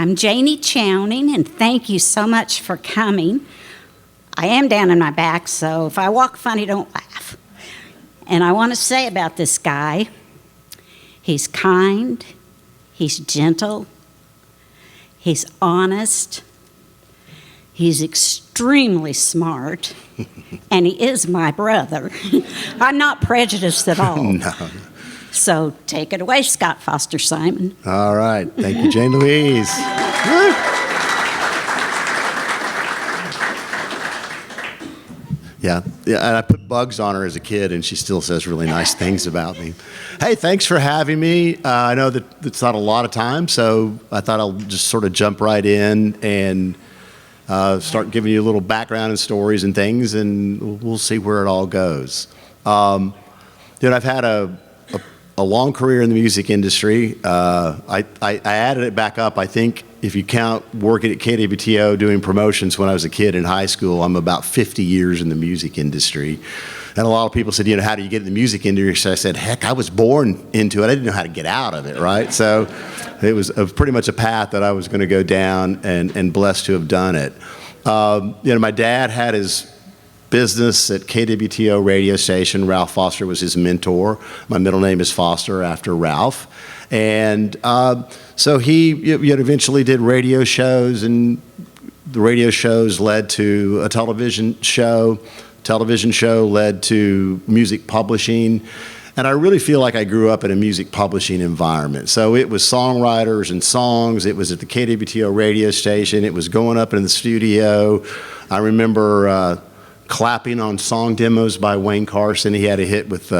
I'm Janie Chowning, and thank you so much for coming. I am down on my back, so if I walk funny, don't laugh. And I want to say about this guy, he's kind, he's gentle, he's honest, he's extremely smart, and he is my brother. I'm not prejudiced at all. No. So take it away, Scott Foster Siman. All right. Thank you, Jane Louise. Yeah, and I put bugs on her as a kid, and she still says really nice things about me. Hey, thanks for having me. I know that it's not a lot of time, so I thought I'll just sort of jump right in and start giving you a little background and stories and things, and we'll see where it all goes. I've had a long career in the music industry. I added it back up. I think if you count working at KWTO doing promotions when I was a kid in high school, I'm about 50 years in the music industry. And a lot of people said, how do you get in the music industry? I said, heck, I was born into it. I didn't know how to get out of it, right? So it was pretty much a path that I was going to go down, and blessed to have done it. My dad had his business at KWTO radio station. Ralph Foster was his mentor. My middle name is Foster after Ralph. And so he eventually did radio shows, and the radio shows led to a television show. Television show led to music publishing. And I really feel like I grew up in a music publishing environment. So it was songwriters and songs. It was at the KWTO radio station. It was going up in the studio. I remember clapping on song demos by Wayne Carson. He had a hit with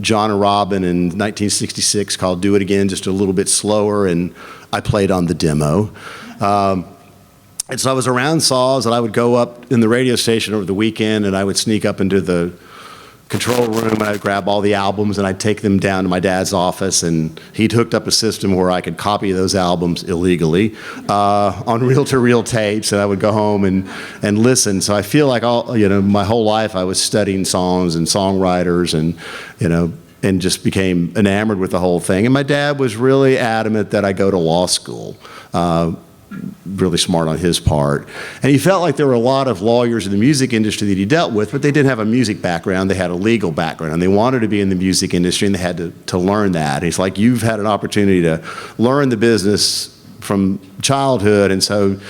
John and Robin in 1966 called Do It Again, just a little bit slower, and I played on the demo. And so I was around saws, and I would go up in the radio station over the weekend, and I would sneak up into the control room, and I'd grab all the albums, and I'd take them down to my dad's office, and he'd hooked up a system where I could copy those albums illegally on reel-to-reel tapes, and I would go home and listen. So I feel like my whole life I was studying songs and songwriters, and just became enamored with the whole thing. And my dad was really adamant that I go to law school. Really smart on his part. And he felt like there were a lot of lawyers in the music industry that he dealt with, but they didn't have a music background, they had a legal background, and they wanted to be in the music industry, and they had to learn that. And he's like, you've had an opportunity to learn the business from childhood, and so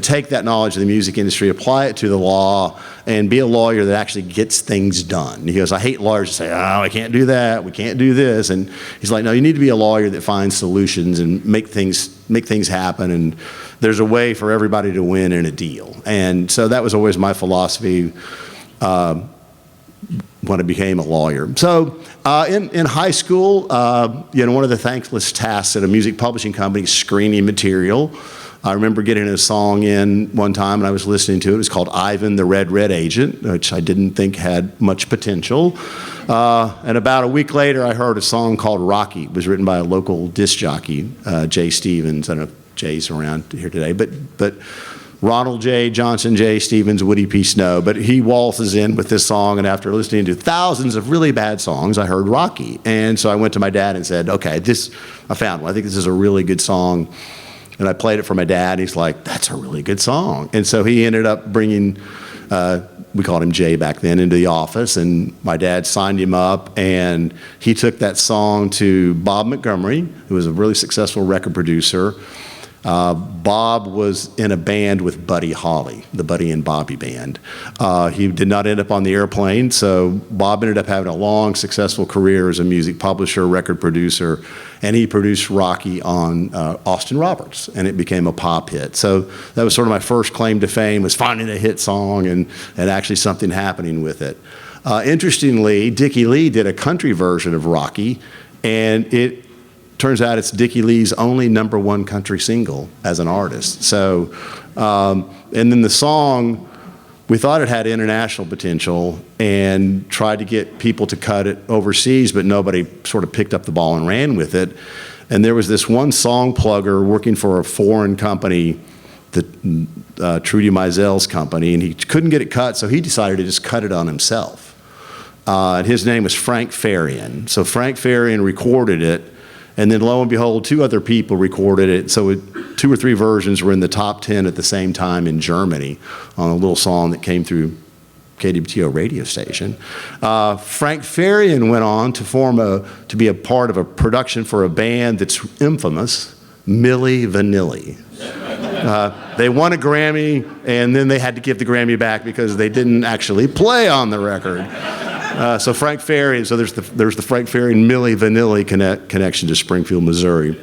take that knowledge of the music industry, apply it to the law, and be a lawyer that actually gets things done. And he goes, I hate lawyers that say, oh, I can't do that, we can't do this. And he's like, no, you need to be a lawyer that finds solutions and make things happen, and there's a way for everybody to win in a deal. And so that was always my philosophy when I became a lawyer. So in high school, one of the thankless tasks at a music publishing company is screening material. I remember getting a song in one time, and I was listening to it. It was called Ivan the Red Agent, which I didn't think had much potential. And about a week later, I heard a song called Rocky. It was written by a local disc jockey, Jay Stevens. I don't know if Jay's around here today, but Ronald J. Johnson, J. Stevens, Woody P. Snow. But he waltzes in with this song, and after listening to thousands of really bad songs, I heard Rocky. And so I went to my dad and said, okay, I found one. I think this is a really good song. And I played it for my dad. He's like, that's a really good song. And so he ended up bringing, we called him Jay back then, into the office. And my dad signed him up. And he took that song to Bob Montgomery, who was a really successful record producer. Bob was in a band with Buddy Holly, the Buddy and Bobby band. He did not end up on the airplane, so Bob ended up having a long, successful career as a music publisher, record producer, and he produced Rocky on Austin Roberts, and it became a pop hit. So that was sort of my first claim to fame, was finding a hit song and actually something happening with it. Interestingly, Dickie Lee did a country version of Rocky, and it turns out it's Dickie Lee's only #1 country single as an artist. So, and then the song, we thought it had international potential and tried to get people to cut it overseas, but nobody sort of picked up the ball and ran with it. And there was this one song plugger working for a foreign company, Trudy Meisel's company, and he couldn't get it cut, so he decided to just cut it on himself. And his name was Frank Farian. So Frank Farian recorded it, And then lo and behold, 2 other people recorded it. So 2 or 3 versions were in the top 10 at the same time in Germany on a little song that came through KWTO radio station. Frank Farian went on to be a part of a production for a band that's infamous, Milli Vanilli. They won a Grammy, and then they had to give the Grammy back because they didn't actually play on the record. So Frank Farian, so there's the Frank Farian Milli Vanilli connection to Springfield, Missouri.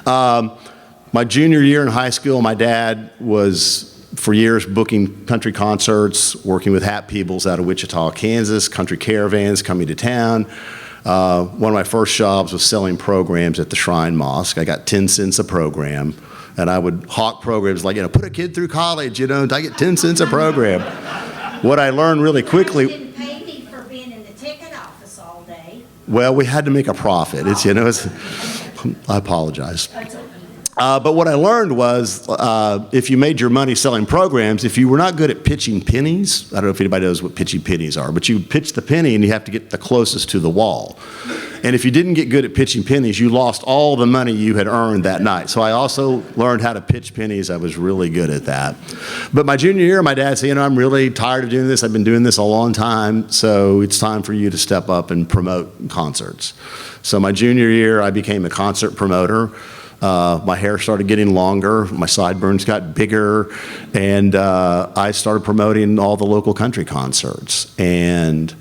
My junior year in high school, my dad was for years booking country concerts, working with Hat Peebles out of Wichita, Kansas, country caravans coming to town. One of my first jobs was selling programs at the Shrine Mosque. I got 10 cents a program, and I would hawk programs like, put a kid through college, I get 10 cents a program. What I learned really quickly... Didn't pay me for being in the ticket office all day. Well, we had to make a profit. I apologize. But what I learned was if you made your money selling programs, if you were not good at pitching pennies, I don't know if anybody knows what pitching pennies are, but you pitch the penny and you have to get the closest to the wall. And if you didn't get good at pitching pennies, you lost all the money you had earned that night. So I also learned how to pitch pennies. I was really good at that. But my junior year, my dad said, I'm really tired of doing this. I've been doing this a long time, so it's time for you to step up and promote concerts. So my junior year, I became a concert promoter. My hair started getting longer, my sideburns got bigger, and I started promoting all the local country concerts. And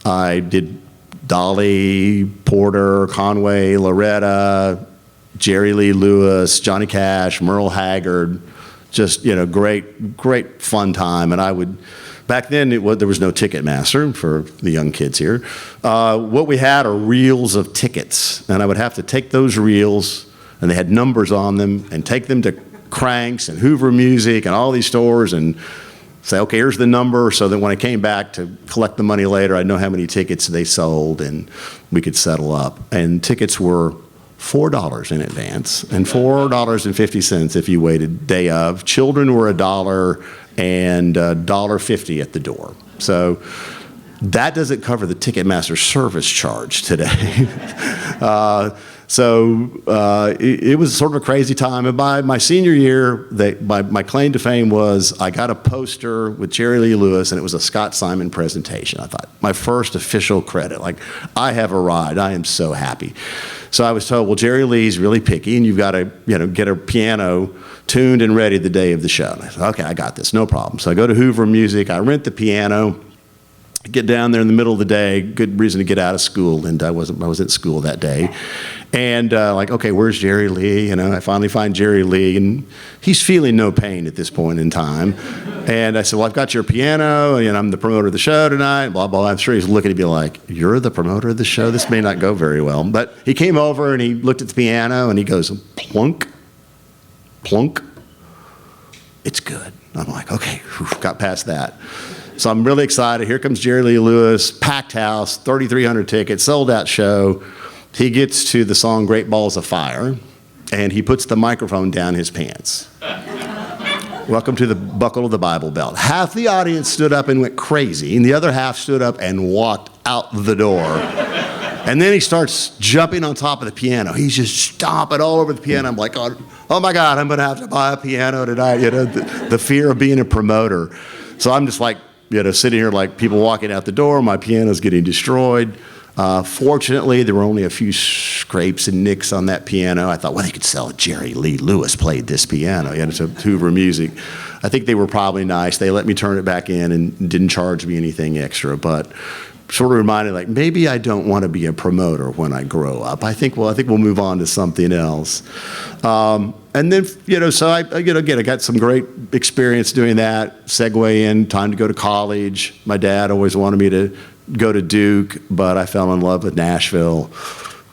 I did Dolly, Porter, Conway, Loretta, Jerry Lee Lewis, Johnny Cash, Merle Haggard, just, great fun time. And back then there was no Ticketmaster for the young kids here. What we had are reels of tickets, and I would have to take those reels, and they had numbers on them, and take them to Cranks and Hoover Music and all these stores and say, okay, here's the number, so that when I came back to collect the money later, I'd know how many tickets they sold, and we could settle up. And tickets were $4 in advance, and $4.50 if you waited day of. Children were $1 and $1.50 at the door. So that doesn't cover the Ticketmaster service charge today. It was sort of a crazy time. And by my senior year, my claim to fame was I got a poster with Jerry Lee Lewis, and it was a Scott Siman presentation. I thought, my first official credit. Like, I have arrived. I am so happy. So I was told, well, Jerry Lee's really picky, and you've got to get a piano tuned and ready the day of the show. And I said, okay, I got this, no problem. So I go to Hoover Music. I rent the piano. Get down there in the middle of the day, good reason to get out of school, and I was at school that day. And okay, where's Jerry Lee? I finally find Jerry Lee, and he's feeling no pain at this point in time. And I said, well, I've got your piano, and I'm the promoter of the show tonight, blah, blah, blah. I'm sure he's looking at me like, you're the promoter of the show? This may not go very well. But he came over, and he looked at the piano, and he goes, plunk, plunk. It's good. I'm like, okay, got past that. So I'm really excited. Here comes Jerry Lee Lewis, packed house, 3,300 tickets, sold out show. He gets to the song Great Balls of Fire, and he puts the microphone down his pants. Welcome to the Buckle of the Bible Belt. Half the audience stood up and went crazy, and the other half stood up and walked out the door. And then he starts jumping on top of the piano. He's just stomping all over the piano. I'm like, oh my God, I'm going to have to buy a piano tonight. The fear of being a promoter. So I'm just like, sitting here like people walking out the door. My piano's getting destroyed. Fortunately, there were only a few scrapes and nicks on that piano. I thought, well, they could sell it. Jerry Lee Lewis played this piano. It's a Hoover Music. I think they were probably nice. They let me turn it back in and didn't charge me anything extra. But sort of reminded, like, maybe I don't want to be a promoter when I grow up. I think we'll move on to something else. And then, so I got some great experience doing that. Segue in, time to go to college. My dad always wanted me to go to Duke, but I fell in love with Nashville.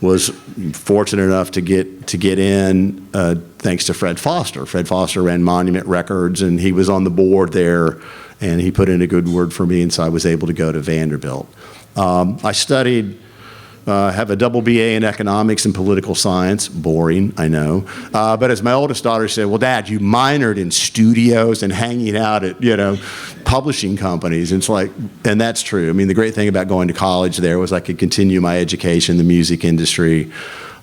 Was fortunate enough to get in thanks to Fred Foster. Fred Foster ran Monument Records, and he was on the board there, and he put in a good word for me, and so I was able to go to Vanderbilt. I studied. Have a double BA in economics and political science. Boring, I know. But as my oldest daughter said, well, Dad, you minored in studios and hanging out at, publishing companies. It's like, and that's true. I mean, the great thing about going to college there was I could continue my education in the music industry.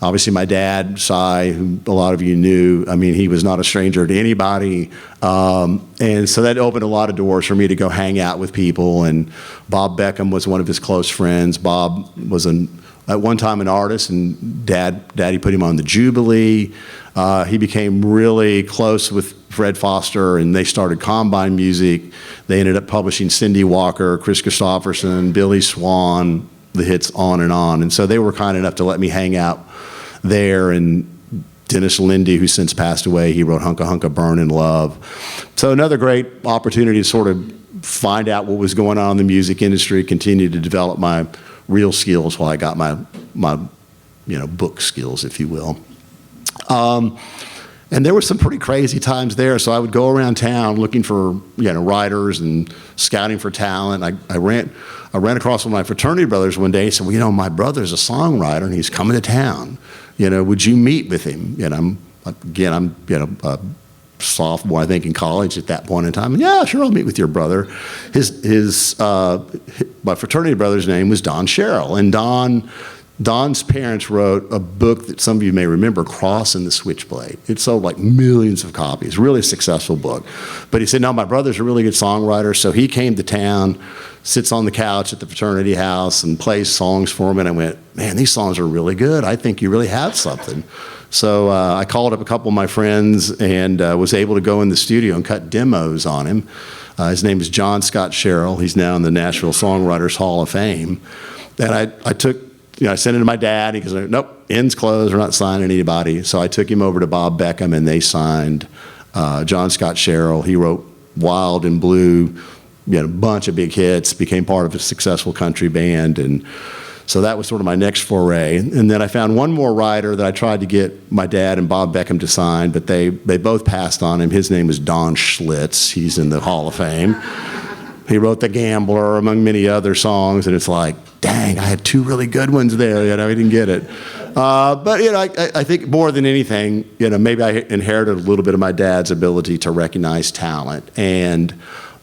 Obviously, my dad, Cy, who a lot of you knew, I mean, he was not a stranger to anybody. And so that opened a lot of doors for me to go hang out with people. And Bob Beckham was one of his close friends. Bob was at one time an artist, and Daddy put him on the Jubilee. He became really close with Fred Foster, and they started Combine Music. They ended up publishing Cindy Walker, Chris Christopherson, Billy Swan, the hits on. And so they were kind enough to let me hang out there. And Dennis Lindy, who since passed away, he wrote Hunka Hunka Burn in Love. So another great opportunity to sort of find out what was going on in the music industry, continue to develop my real skills while I got my book skills, if you will. And there were some pretty crazy times there. So I would go around town looking for writers and scouting for talent. I ran across one of my fraternity brothers one day and said, well, my brother's a songwriter and he's coming to town. Would you meet with him? I'm a sophomore, I think, in college at that point in time. And, yeah, sure, I'll meet with your brother. My fraternity brother's name was Don Sherrill, and Don's parents wrote a book that some of you may remember, Cross and the Switchblade. It sold like millions of copies, really successful book. But he said, no, my brother's a really good songwriter, so he came to town, sits on the couch at the fraternity house and plays songs for him. And I went, man, these songs are really good. I think you really have something. So I called up a couple of my friends and was able to go in the studio and cut demos on him. His name is John Scott Sherrill. He's now in the Nashville Songwriters Hall of Fame. And I sent it to my dad. He goes, nope, end's closed. We're not signing anybody. So I took him over to Bob Beckham, and they signed John Scott Sherrill. He wrote Wild and Blue, a bunch of big hits, became part of a successful country band. And so that was sort of my next foray. And then I found one more writer that I tried to get my dad and Bob Beckham to sign, but they both passed on him. His name is Don Schlitz. He's in the Hall of Fame. He wrote The Gambler, among many other songs, and it's like, dang, I had two really good ones there. I didn't get it. But I think more than anything, maybe I inherited a little bit of my dad's ability to recognize talent, and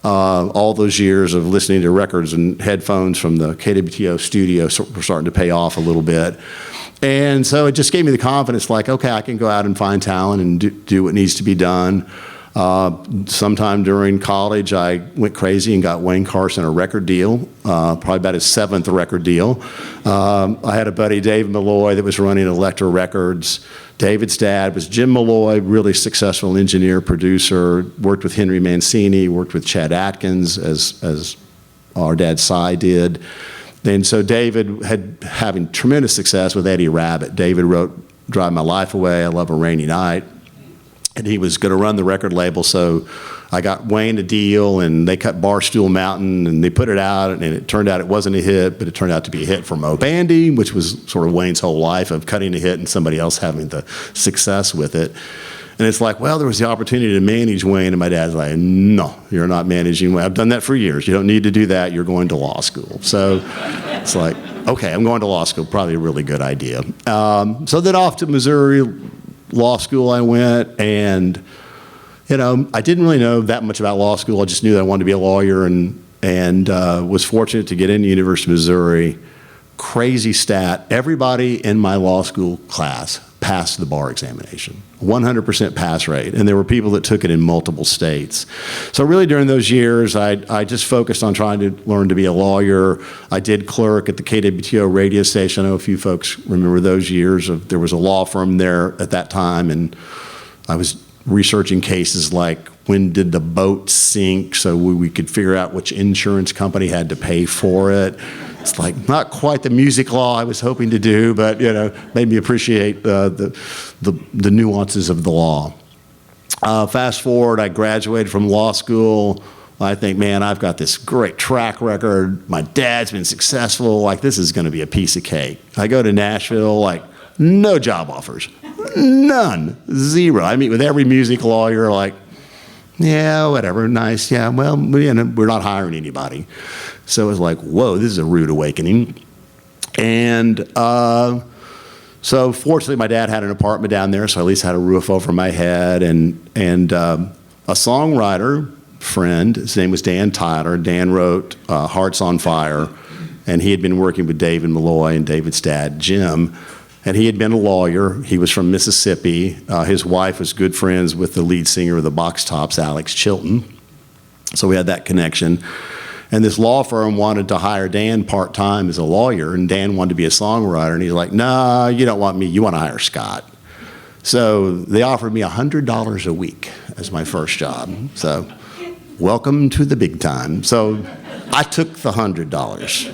all those years of listening to records and headphones from the KWTO studio were starting to pay off a little bit. And so it just gave me the confidence, like, okay, I can go out and find talent and do what needs to be done. Sometime during college, I went crazy and got Wayne Carson a record deal, probably about his 7th record deal. I had a buddy, Dave Malloy, that was running Elektra Records. David's dad was Jim Malloy, really successful engineer, producer, worked with Henry Mancini, worked with Chad Atkins, as our dad Cy did. And so David having tremendous success with Eddie Rabbitt. David wrote Drive My Life Away, I Love a Rainy Night. And he was going to run the record label, so I got Wayne a deal, and they cut Barstool Mountain, and they put it out, and it turned out it wasn't a hit, but it turned out to be a hit for Mo Bandy, which was sort of Wayne's whole life of cutting a hit and somebody else having the success with it. And it's like, well, there was the opportunity to manage Wayne, and my dad's like, no, you're not managing Wayne. I've done that for years. You don't need to do that. You're going to law school. So it's like, okay, I'm going to law school. Probably a really good idea. So then off to Missouri law school I went, and I didn't really know that much about law school. I just knew that I wanted to be a lawyer, and was fortunate to get into University of Missouri. Crazy stat, everybody in my law school class passed the bar examination, 100% pass rate, and there were people that took it in multiple states. So really during those years, I just focused on trying to learn to be a lawyer. I did clerk at the KWTO radio station. I know a few folks remember those years. There was a law firm there at that time, and I was researching cases like, when did the boat sink, so we could figure out which insurance company had to pay for it. It's like not quite the music law I was hoping to do, but made me appreciate the nuances of the law. Fast forward, I graduated from law school. I think, man, I've got this great track record. My dad's been successful. Like, this is going to be a piece of cake. I go to Nashville, like, no job offers, none, zero. I meet with every music lawyer, like, yeah, whatever, nice, yeah, well, we're not hiring anybody. So it was like, whoa, this is a rude awakening. And so fortunately, my dad had an apartment down there, so I at least had a roof over my head. And a songwriter friend. His name was Dan Tyler. Dan wrote Hearts on Fire, and he had been working with David Malloy and David's dad, Jim. And he had been a lawyer. He was from Mississippi. His wife was good friends with the lead singer of the Box Tops, Alex Chilton. So we had that connection. And this law firm wanted to hire Dan part-time as a lawyer, and Dan wanted to be a songwriter. And he's like, "No, you don't want me. You want to hire Scott." So they offered me $100 a week as my first job. So welcome to the big time. So I took the $100.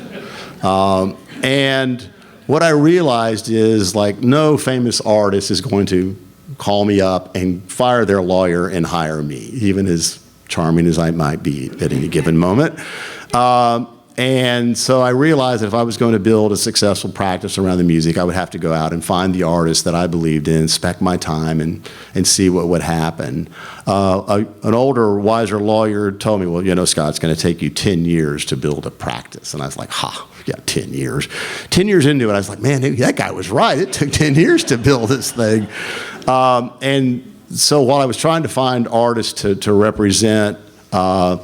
And what I realized is, like, no famous artist is going to call me up and fire their lawyer and hire me, even as charming as I might be at any given moment. And so I realized that if I was going to build a successful practice around the music, I would have to go out and find the artists that I believed in, spec my time, and see what would happen. An older, wiser lawyer told me, "Well, you know, Scott, it's going to take you 10 years to build a practice." And I was like, yeah, 10 years. 10 years into it, I was like, man, that guy was right. It took 10 years to build this thing. And so while I was trying to find artists to represent, the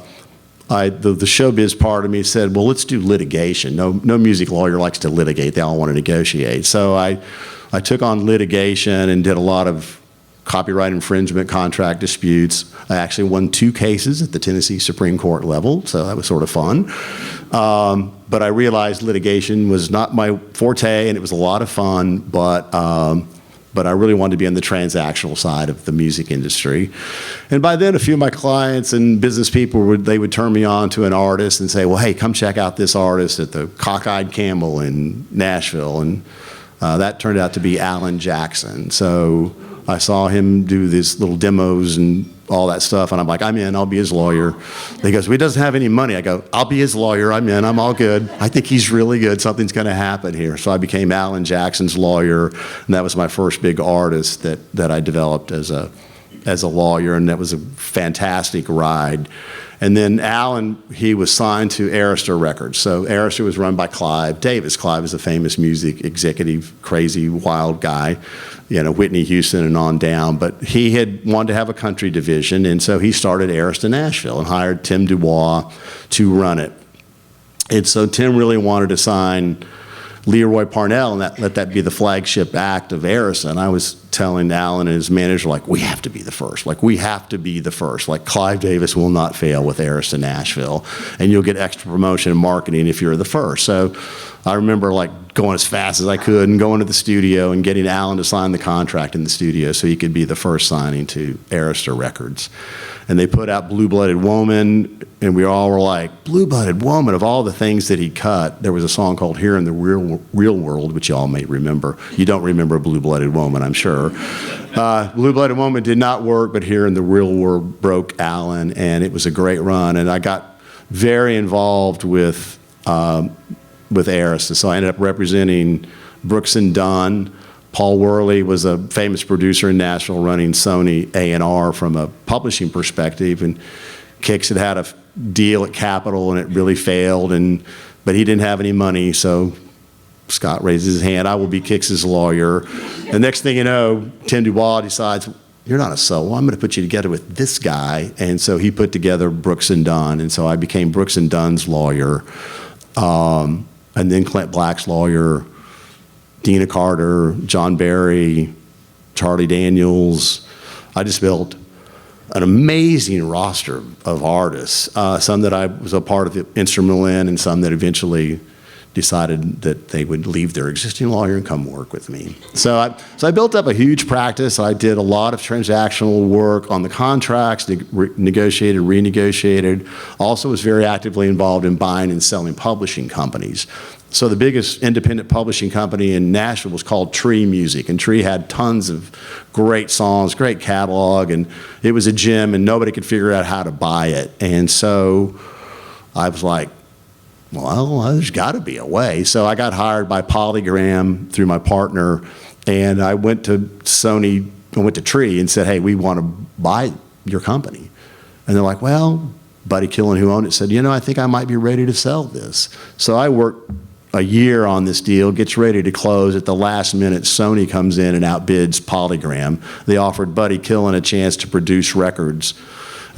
showbiz part of me said, well, let's do litigation. No music lawyer likes to litigate. They all want to negotiate. So I took on litigation and did a lot of copyright infringement, contract disputes. I actually won 2 cases at the Tennessee Supreme Court level, so that was sort of fun. But I realized litigation was not my forte, and it was a lot of fun, but I really wanted to be on the transactional side of the music industry. And by then, a few of my clients and business people would turn me on to an artist and say, well, hey, come check out this artist at the Cockeyed Camel in Nashville. And that turned out to be Alan Jackson. So I saw him do these little demos and all that stuff, and I'm like, I'm in, I'll be his lawyer. He goes, well, he doesn't have any money. I go, I'll be his lawyer, I'm in, I'm all good. I think he's really good, something's gonna happen here. So I became Alan Jackson's lawyer, and that was my first big artist that I developed as a lawyer, and that was a fantastic ride. And then Alan, he was signed to Arista Records. So Arista was run by Clive Davis. Clive is a famous music executive, crazy, wild guy, you know, Whitney Houston and on down. But he had wanted to have a country division, and so he started Arista Nashville and hired Tim Dubois to run it. And so Tim really wanted to sign Leroy Parnell and let that be the flagship act of Arista. And I was telling Alan and his manager, like, we have to be the first. Like, we have to be the first. Like, Clive Davis will not fail with Arista Nashville, and you'll get extra promotion and marketing if you're the first. So I remember, like, going as fast as I could and going to the studio and getting Alan to sign the contract in the studio so he could be the first signing to Arista Records. And they put out Blue-Blooded Woman, and we all were like, Blue-Blooded Woman, of all the things that he cut, there was a song called Here in the Real World, which you all may remember. You don't remember Blue-Blooded Woman, I'm sure. Blue-Blooded Woman did not work, but Here in the Real World broke Alan, and it was a great run. And I got very involved with Arista, so I ended up representing Brooks and Dunn. Paul Worley was a famous producer in Nashville running Sony A&R from a publishing perspective, and Kix had a deal at Capitol and it really failed, but he didn't have any money, so Scott raises his hand, I will be Kix's lawyer. The next thing you know, Tim Dubois decides, you're not a solo, I'm going to put you together with this guy, and so he put together Brooks and Dunn, and so I became Brooks and Dunn's lawyer, and then Clint Black's lawyer, Deanna Carter, John Barry, Charlie Daniels. I just built an amazing roster of artists, some that I was a part of the instrumental in, and some that eventually decided that they would leave their existing lawyer and come work with me. So I built up a huge practice. I did a lot of transactional work on the contracts, negotiated, renegotiated. Also was very actively involved in buying and selling publishing companies. So the biggest independent publishing company in Nashville was called Tree Music, and Tree had tons of great songs, great catalog, and it was a gem, and nobody could figure out how to buy it. And so I was like, well, there's got to be a way. So I got hired by Polygram through my partner, and I went to Sony, I went to Tree and said, hey, we want to buy your company. And they're like, well, Buddy Killen, who owned it, said, you know, I think I might be ready to sell this. So I worked a year on this deal, gets ready to close. At the last minute, Sony comes in and outbids Polygram. They offered Buddy Killen a chance to produce records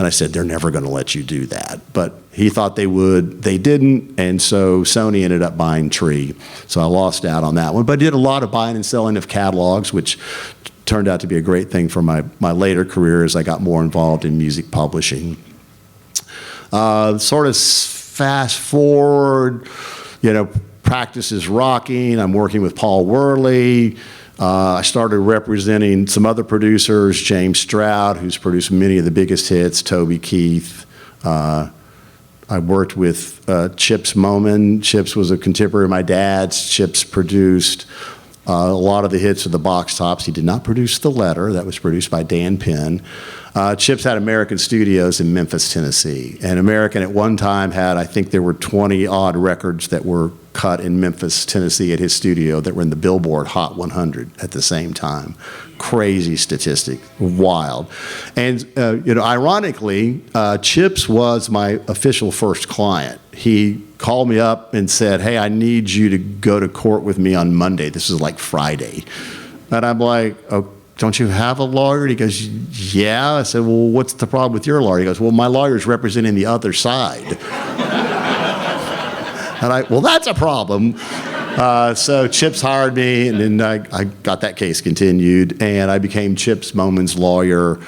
And I said, they're never going to let you do that. But he thought they would. They didn't. And so Sony ended up buying Tree. So I lost out on that one. But I did a lot of buying and selling of catalogs, which turned out to be a great thing for my later career as I got more involved in music publishing. Sort of fast forward, practice is rocking. I'm working with Paul Worley. I started representing some other producers, James Stroud, who's produced many of the biggest hits, Toby Keith. I worked with Chips Moman. Chips was a contemporary of my dad's. Chips produced a lot of the hits of the Box Tops. He did not produce The Letter. That was produced by Dan Penn. Chips had American Studios in Memphis, Tennessee. And American at one time had, I think there were 20-odd records that were cut in Memphis, Tennessee at his studio that were in the Billboard Hot 100 at the same time. Crazy statistic, wild. And, ironically, Chips was my official first client. He called me up and said, hey, I need you to go to court with me on Monday. This is like Friday. And I'm like, oh, don't you have a lawyer? And he goes, yeah. I said, well, what's the problem with your lawyer? He goes, well, my lawyer's representing the other side. And well, that's a problem. So Chips hired me, and then I got that case continued, and I became Chips Moman's lawyer.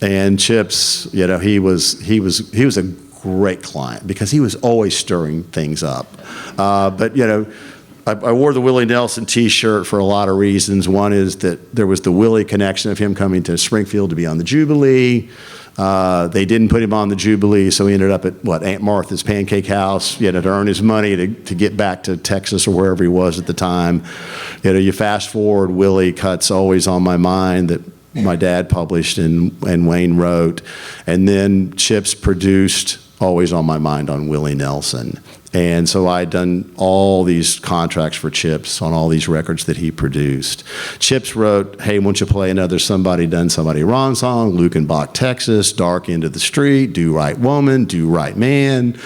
And Chips, he was a great client because he was always stirring things up. But I wore the Willie Nelson T-shirt for a lot of reasons. One is that there was the Willie connection of him coming to Springfield to be on the Jubilee. They didn't put him on the Jubilee, so he ended up at, Aunt Martha's Pancake House, to earn his money to get back to Texas or wherever he was at the time. You fast forward, Willie cuts Always on My Mind that my dad published and Wayne wrote. And then Chips produced Always on My Mind on Willie Nelson. And so I'd done all these contracts for Chips on all these records that he produced. Chips wrote, hey, won't you play another Somebody Done Somebody Wrong song, Lukenbach, Texas, Dark End of the Street, Do Right Woman, Do Right Man.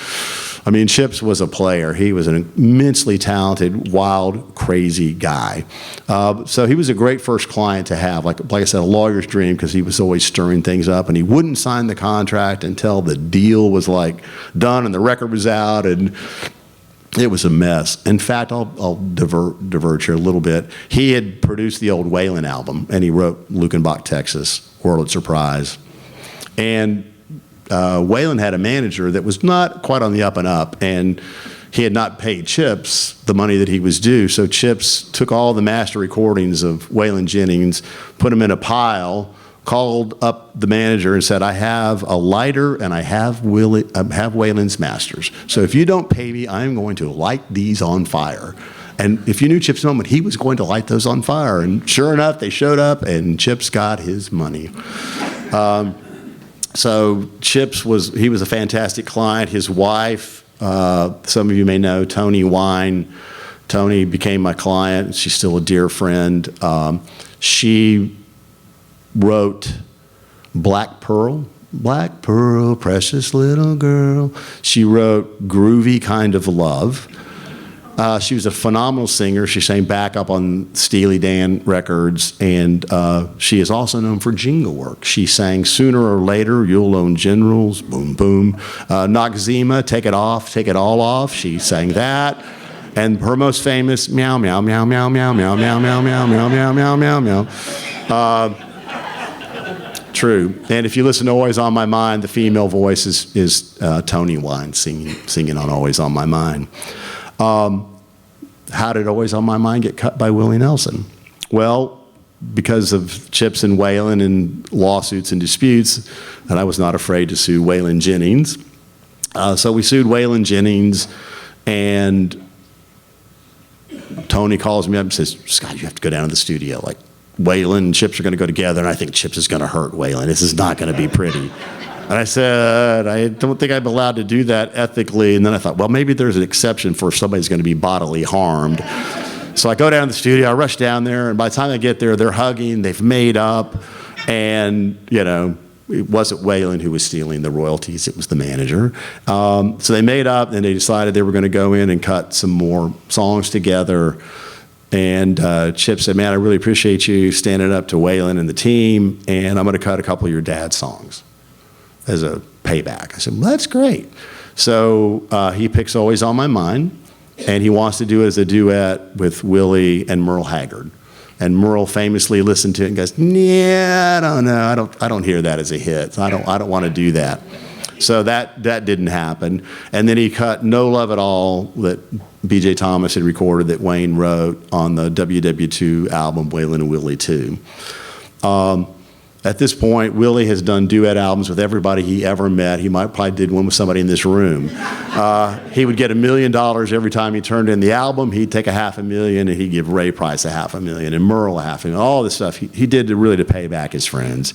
I mean, Chips was a player. He was an immensely talented, wild, crazy guy. So he was a great first client to have. Like I said, a lawyer's dream, because he was always stirring things up, and he wouldn't sign the contract until the deal was done and the record was out, and it was a mess. In fact, I'll diverge here a little bit. He had produced the old Waylon album, and he wrote Lukenbach, Texas, World of Surprise. And Waylon had a manager that was not quite on the up and up, and he had not paid Chips the money that he was due. So Chips took all the master recordings of Waylon Jennings, put them in a pile, called up the manager and said, I have a lighter and I have Waylon's masters. So if you don't pay me, I'm going to light these on fire. And if you knew Chips Moman, he was going to light those on fire. And sure enough, they showed up, and Chips got his money. So Chips was a fantastic client. His wife, some of you may know, Toni Wine. Toni became my client. She's still a dear friend. She wrote Black Pearl, precious little girl. She wrote Groovy Kind of Love. She was a phenomenal singer. She sang backup on Steely Dan records, and she is also known for jingle work. She sang Sooner or Later, You'll Own Generals, Boom Boom. Noxzema, Take It Off, Take It All Off. She sang that. And her most famous, Meow, Meow, Meow, Meow, Meow, Meow, Meow, Meow, Meow, Meow, Meow, Meow, Meow, Meow. True. And if you listen to Always on My Mind, the female voice is Toni Wine singing on Always on My Mind. How did Always on My Mind get cut by Willie Nelson? Well, because of Chips and Waylon and lawsuits and disputes, and I was not afraid to sue Waylon Jennings. So we sued Waylon Jennings, and Tony calls me up and says, Scott, you have to go down to the studio. Waylon and Chips are going to go together, and I think Chips is going to hurt Waylon. This is not going to be pretty. And I said, I don't think I'm allowed to do that ethically. And then I thought, well, maybe there's an exception for somebody's going to be bodily harmed. So I go down to the studio, I rush down there, and by the time I get there, they're hugging, they've made up, and, it wasn't Waylon who was stealing the royalties, it was the manager. So they made up, and they decided they were going to go in and cut some more songs together. And Chip said, man, I really appreciate you standing up to Waylon and the team, and I'm going to cut a couple of your dad's songs. payback. I said, well, that's great. So he picks Always on My Mind, and he wants to do it as a duet with Willie and Merle Haggard. And Merle famously listened to it and goes, yeah, I don't know. I don't hear that as a hit. So I don't want to do that. So that didn't happen. And then he cut No Love at All that B.J. Thomas had recorded that Wayne wrote on the WW2 album, Waylon and Willie 2. At this point, Willie has done duet albums with everybody he ever met. He probably did one with somebody in this room. He would get $1 million every time he turned in the album. He'd take $500,000 and he'd give Ray Price $500,000 and Merle $500,000. All this stuff he did to pay back his friends.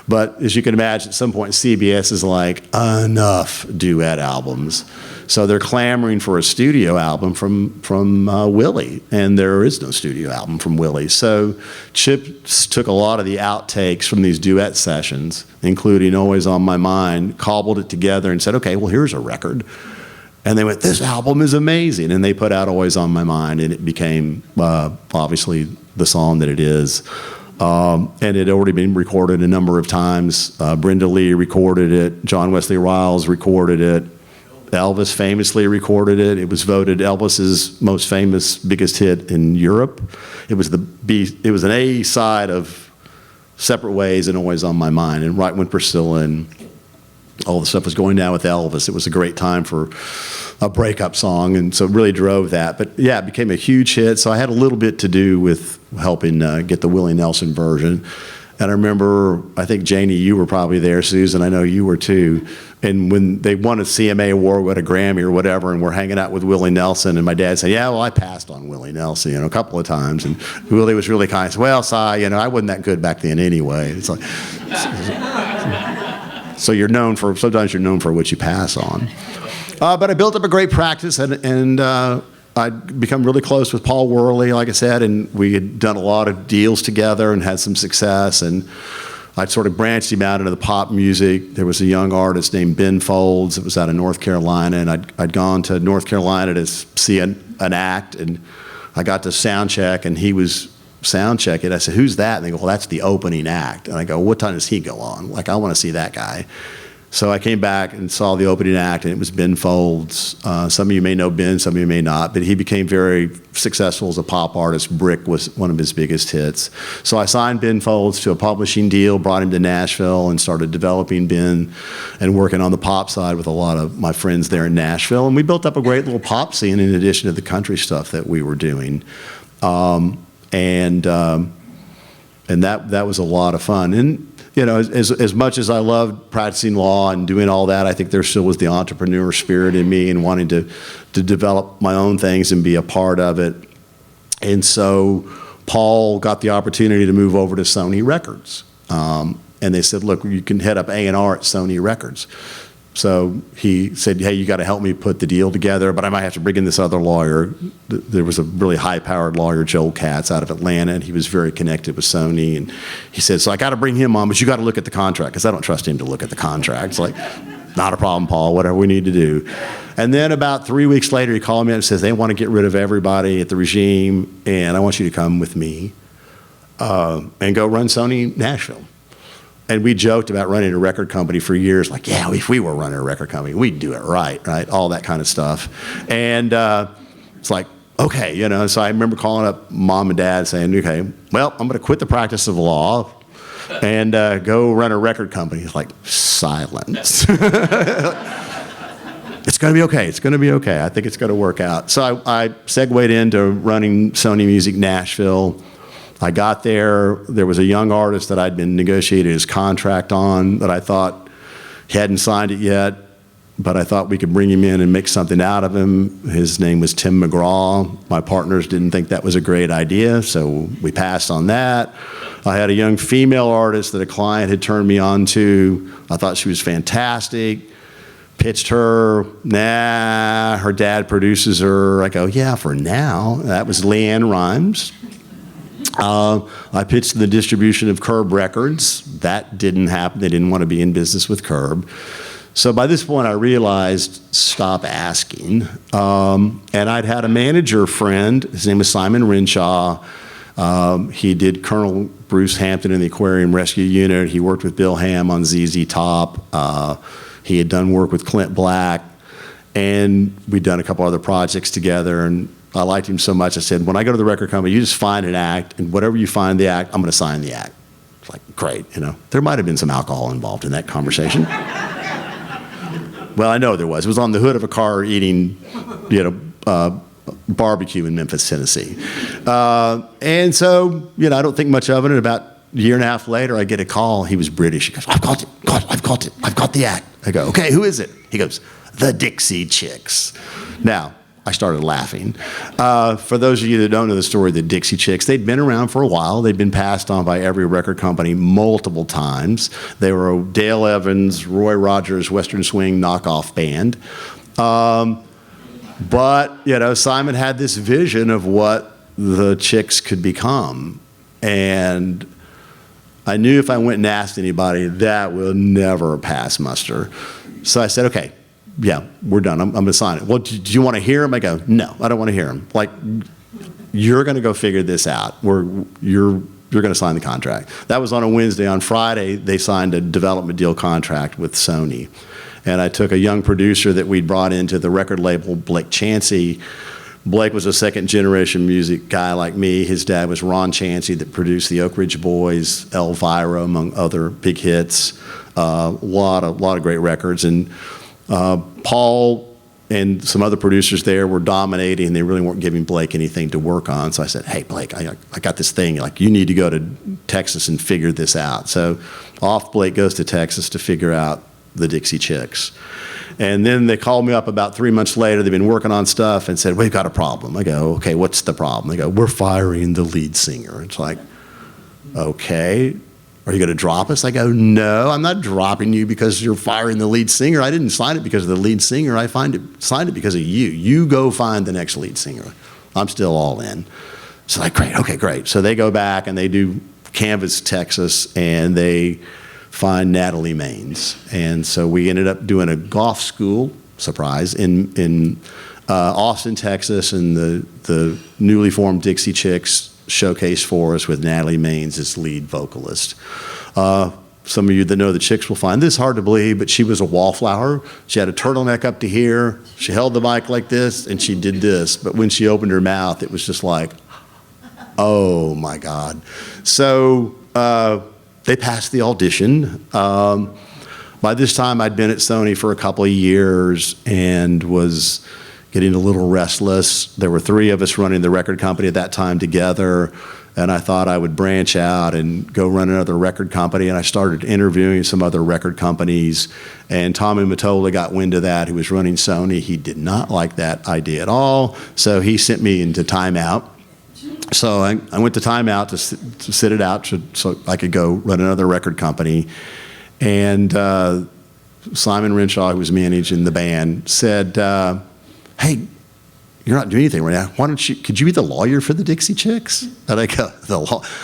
But as you can imagine, at some point, CBS is like, enough duet albums. So they're clamoring for a studio album from Willie, and there is no studio album from Willie. So Chip took a lot of the outtakes from these duet sessions, including Always on My Mind, cobbled it together and said, okay, well, here's a record. And they went, this album is amazing. And they put out Always on My Mind, and it became, obviously, the song that it is. And it had already been recorded a number of times. Brenda Lee recorded it. John Wesley Riles recorded it. Elvis famously recorded it. It was voted Elvis's most famous, biggest hit in Europe. It was an A side of Separate Ways and Always on My Mind. And right when Priscilla and all the stuff was going down with Elvis, it was a great time for a breakup song, and so it really drove that. But yeah, it became a huge hit, so I had a little bit to do with helping get the Willie Nelson version. And I remember, I think, Janie, you were probably there, Susan, I know you were too, and when they won a CMA award, what a Grammy or whatever, and we're hanging out with Willie Nelson, and my dad said, yeah, well, I passed on Willie Nelson, a couple of times, and Willie was really kind. He said, well, Si, I wasn't that good back then anyway. It's like, so sometimes you're known for what you pass on. But I built up a great practice, and I'd become really close with Paul Worley, like I said, and we had done a lot of deals together and had some success, and I'd sort of branched him out into the pop music. There was a young artist named Ben Folds that was out of North Carolina, and I'd gone to North Carolina to see an act, and I got to sound check, and he was sound checking. I said, who's that? And they go, well, that's the opening act. And I go, what time does he go on? Like, I want to see that guy. So I came back and saw the opening act, and it was Ben Folds. Some of you may know Ben, some of you may not, but he became very successful as a pop artist. Brick was one of his biggest hits. So I signed Ben Folds to a publishing deal, brought him to Nashville, and started developing Ben and working on the pop side with a lot of my friends there in Nashville. And we built up a great little pop scene in addition to the country stuff that we were doing. And that was a lot of fun. And as much as I loved practicing law and doing all that, I think there still was the entrepreneur spirit in me and wanting to develop my own things and be a part of it. And so Paul got the opportunity to move over to Sony Records. And they said, look, you can head up A&R at Sony Records. So he said, hey, you got to help me put the deal together, but I might have to bring in this other lawyer. There was a really high-powered lawyer, Joel Katz, out of Atlanta, and he was very connected with Sony. And he said, so I got to bring him on, but you got to look at the contract, because I don't trust him to look at the contract. It's like, not a problem, Paul, whatever we need to do. And then about 3 weeks later, he called me and says, they want to get rid of everybody at the regime, and I want you to come with me and go run Sony Nashville. And we joked about running a record company for years, like, yeah, if we were running a record company, we'd do it right? All that kind of stuff. And it's like, okay, so I remember calling up mom and dad saying, okay, well, I'm going to quit the practice of law and go run a record company. It's like, silence. It's going to be okay. It's going to be okay. I think it's going to work out. So I segued into running Sony Music Nashville. I got there was a young artist that I'd been negotiating his contract on that I thought he hadn't signed it yet, but I thought we could bring him in and make something out of him. His name was Tim McGraw. My partners didn't think that was a great idea, so we passed on that. I had a young female artist that a client had turned me on to. I thought she was fantastic. Pitched her, nah, her dad produces her. I go, yeah, for now. That was Leanne Rimes. I pitched the distribution of Curb Records. That didn't happen. They didn't want to be in business with Curb. So by this point, I realized, stop asking. And I'd had a manager friend, his name was Simon Renshaw, He did Colonel Bruce Hampton in the Aquarium Rescue Unit. He worked with Bill Ham on ZZ Top. He had done work with Clint Black, and we'd done a couple other projects together, and I liked him so much, I said, when I go to the record company, you just find an act, and whatever you find the act, I'm going to sign the act. It's like, great, There might have been some alcohol involved in that conversation. Well, I know there was. It was on the hood of a car eating, barbecue in Memphis, Tennessee. And so, I don't think much of it. And about a year and a half later, I get a call. He was British. He goes, I've got it. I've got the act. I go, okay, who is it? He goes, the Dixie Chicks. Now, I started laughing. For those of you that don't know the story of the Dixie Chicks, they'd been around for a while. They'd been passed on by every record company multiple times. They were a Dale Evans, Roy Rogers, Western Swing knockoff band. But, Simon had this vision of what the Chicks could become. And I knew if I went and asked anybody, that will never pass muster. So I said, okay, yeah, we're done. I'm going to sign it. Well, do you want to hear him? I go, no, I don't want to hear him. Like, you're going to go figure this out. You're going to sign the contract. That was on a Wednesday. On Friday, they signed a development deal contract with Sony. And I took a young producer that we'd brought into the record label, Blake Chansey. Blake was a second-generation music guy like me. His dad was Ron Chansey that produced the Oak Ridge Boys, Elvira, among other big hits. A lot of great records. And Paul and some other producers there were dominating. They really weren't giving Blake anything to work on. So I said, hey, Blake, I got this thing. Like, you need to go to Texas and figure this out. So off Blake goes to Texas to figure out the Dixie Chicks. And then they called me up about 3 months later. They've been working on stuff and said, we've got a problem. I go, okay, what's the problem? They go, we're firing the lead singer. It's like, okay. Are you going to drop us? I go, no, I'm not dropping you because you're firing the lead singer. I didn't sign it because of the lead singer. I signed it because of you. You go find the next lead singer. I'm still all in. So like, great, okay, great. So they go back and they do Canvas, Texas, and they find Natalie Maines. And so we ended up doing a golf school, surprise, in Austin, Texas, and the newly formed Dixie Chicks showcase for us with Natalie Maines as lead vocalist. Some of you that know the Chicks will find this hard to believe, but she was a wallflower. She had a turtleneck up to here. She held the mic like this, and she did this. But when she opened her mouth, it was just like, oh my God. So they passed the audition. By this time, I'd been at Sony for a couple of years and was getting a little restless. There were 3 of us running the record company at that time together, and I thought I would branch out and go run another record company, and I started interviewing some other record companies, and Tommy Mottola got wind of that, who was running Sony. He did not like that idea at all, so he sent me into timeout. So I went to timeout to sit it out so I could go run another record company, and Simon Renshaw, who was managing the band, said, hey, you're not doing anything right now. Could you be the lawyer for the Dixie Chicks? And I go,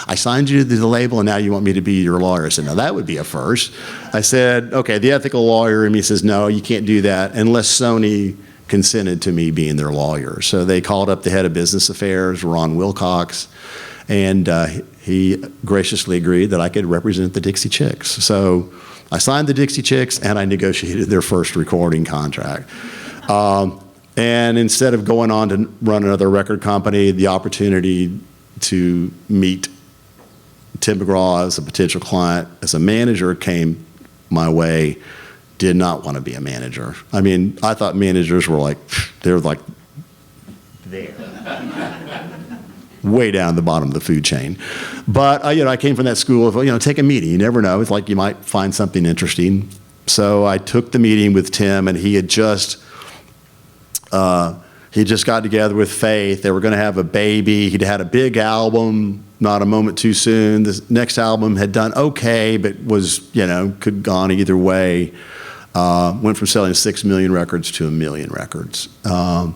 I signed you to the label and now you want me to be your lawyer. I said, no, that would be a first. I said, okay, the ethical lawyer in me says, no, you can't do that unless Sony consented to me being their lawyer. So they called up the head of business affairs, Ron Wilcox, and he graciously agreed that I could represent the Dixie Chicks. So I signed the Dixie Chicks and I negotiated their first recording contract. And instead of going on to run another record company, the opportunity to meet Tim McGraw as a potential client, as a manager, came my way. Did not want to be a manager. I mean, I thought managers were like, they're like there. Way down the bottom of the food chain. But, I came from that school of, take a meeting. You never know. It's like you might find something interesting. So I took the meeting with Tim, and he just got together with Faith. They were going to have a baby. He'd had a big album, Not a Moment Too Soon. The next album had done okay, but was, could have gone either way. Went from selling 6 million records to 1 million records. And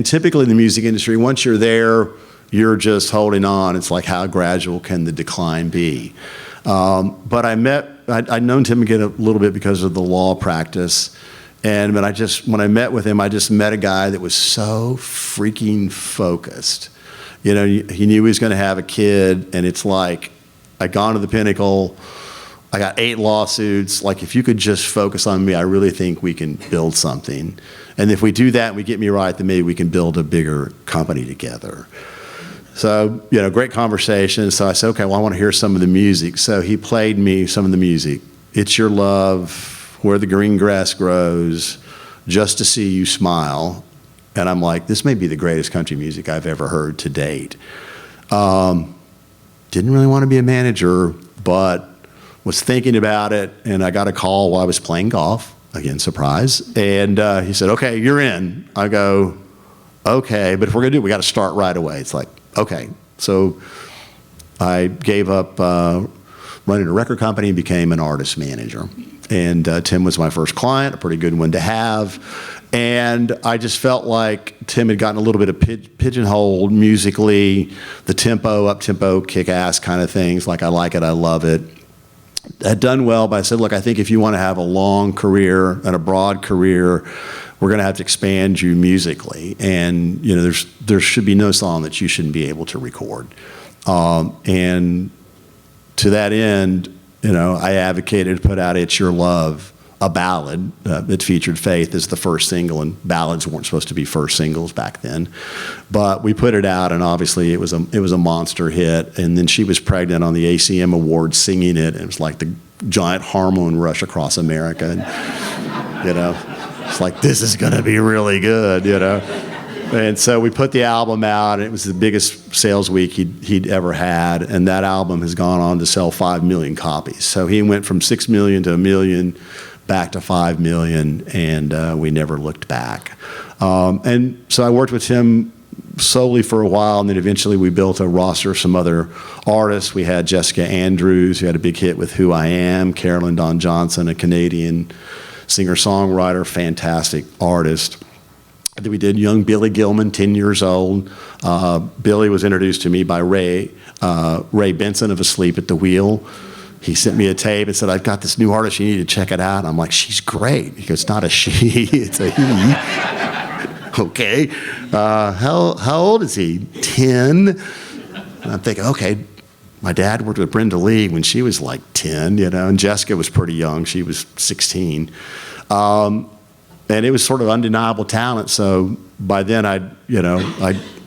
typically in the music industry, once you're there, you're just holding on. It's like, how gradual can the decline be? But I'd known Tim again a little bit because of the law practice. And when I met with him, I just met a guy that was so freaking focused. You know, he knew he was going to have a kid, and it's like, I'd gone to the pinnacle. I got 8 lawsuits. Like, if you could just focus on me, I really think we can build something. And if we do that and we get me right, then maybe we can build a bigger company together. So, you know, great conversation. So I said, okay, well, I want to hear some of the music. So he played me some of the music. It's Your Love, Where the Green Grass Grows, Just to See You Smile. And I'm like, this may be the greatest country music I've ever heard to date. Didn't really want to be a manager, but was thinking about it, and I got a call while I was playing golf. Again, surprise. And he said, okay, you're in. I go, okay, but if we're going to do it, we got to start right away. It's like, okay. So I gave up running a record company and became an artist manager. And Tim was my first client, a pretty good one to have. And I just felt like Tim had gotten a little bit of pigeonholed musically, the tempo, up-tempo, kick-ass kind of things. Like, I like it, I love it. Had done well, but I said, look, I think if you want to have a long career and a broad career, we're going to have to expand you musically. And, you know, there should be no song that you shouldn't be able to record. And to that end, you know, I advocated to put out It's Your Love, a ballad that featured Faith as the first single, and ballads weren't supposed to be first singles back then. But we put it out, and obviously it was a monster hit. And then she was pregnant on the ACM Awards singing it, and it was like the giant hormone rush across America. And, you know, it's like, this is going to be really good, you know. And so we put the album out, and it was the biggest sales week he'd ever had, and that album has gone on to sell 5 million copies. So he went from 6 million to 1 million, back to 5 million, and we never looked back. And so I worked with him solely for a while, and then eventually we built a roster of some other artists. We had Jessica Andrews, who had a big hit with Who I Am, Carolyn Dawn Johnson, a Canadian singer-songwriter, fantastic artist. And then we did young Billy Gilman, 10 years old. Billy was introduced to me by Ray Benson of Asleep at the Wheel. He sent me a tape and said, I've got this new artist, you need to check it out. And I'm like, she's great. He goes, it's not a she, it's a he. Okay. How old is he? 10? And I'm thinking, okay, my dad worked with Brenda Lee when she was like 10, you know, and Jessica was pretty young. She was 16. And it was sort of undeniable talent. So by then I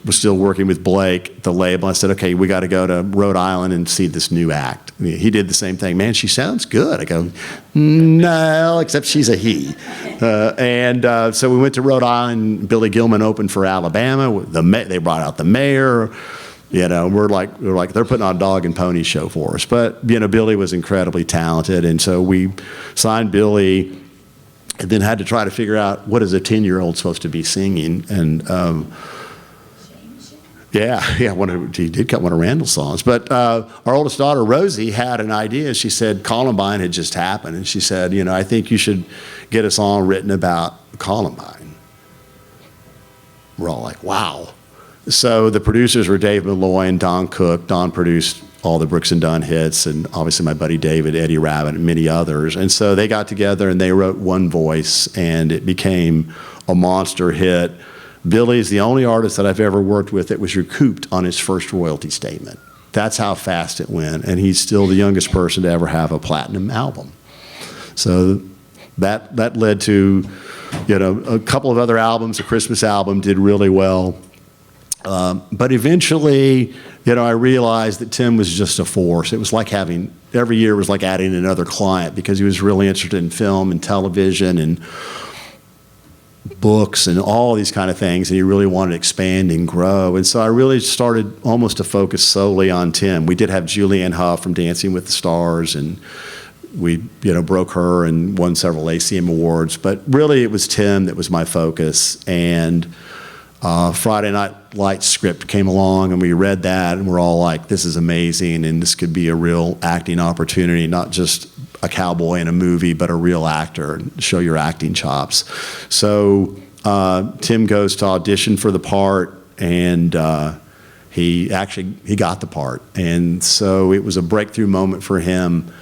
was still working with Blake, the label. I said, okay, we got to go to Rhode Island and see this new act. I mean, he did the same thing. Man, she sounds good. I go, no, except she's a he. So we went to Rhode Island. Billy Gilman opened for Alabama. They brought out the mayor. You know, we're like they're putting on a dog and pony show for us. But you know, Billy was incredibly talented, and so we signed Billy. And then had to try to figure out, what is a 10-year-old supposed to be singing? And he did cut one of Randall's songs. But our oldest daughter, Rosie, had an idea. She said Columbine had just happened. And she said, you know, I think you should get a song written about Columbine. We're all like, wow. So the producers were Dave Malloy and Don Cook. Don produced all the Brooks and Dunn hits, and obviously my buddy David, Eddie Rabbitt, and many others. And so they got together and they wrote One Voice, and it became a monster hit. Billy is the only artist that I've ever worked with that was recouped on his first royalty statement. That's how fast it went, and he's still the youngest person to ever have a platinum album. So that led to, you know, a couple of other albums. A Christmas album did really well. But eventually, you know, I realized that Tim was just a force. It was like every year was like adding another client, because he was really interested in film and television and books and all these kind of things, and he really wanted to expand and grow. And so I really started almost to focus solely on Tim. We did have Julianne Hough from Dancing with the Stars, and we, you know, broke her and won several ACM awards. But really it was Tim that was my focus. And Friday Night Lights script came along, and we read that, and we're all like, this is amazing, and this could be a real acting opportunity, not just a cowboy in a movie, but a real actor, and show your acting chops. So Tim goes to audition for the part, and he got the part. And so it was a breakthrough moment for him.